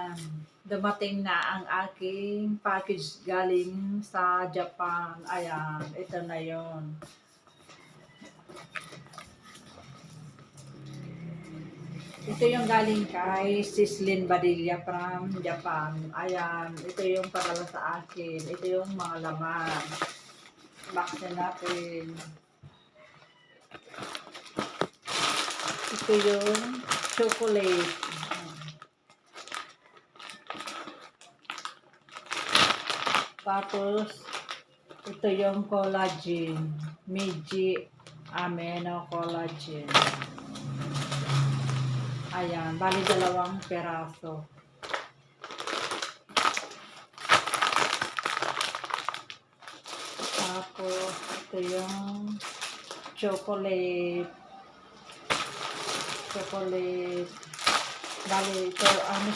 Ayan, dumating na ang aking package galing sa Japan. Ayan, ito na yon. Ito yung galing kay Sislin Badilla from Japan. Ayan, ito yung padala sa akin. Ito yung mga laman. Box na natin. Ito yung chocolate. Tapos, ito yung collagen. Meiji Amino Collagen. Ayan, bali 2 peraso. Tapos, ito yung chocolate. Bali, ito, ano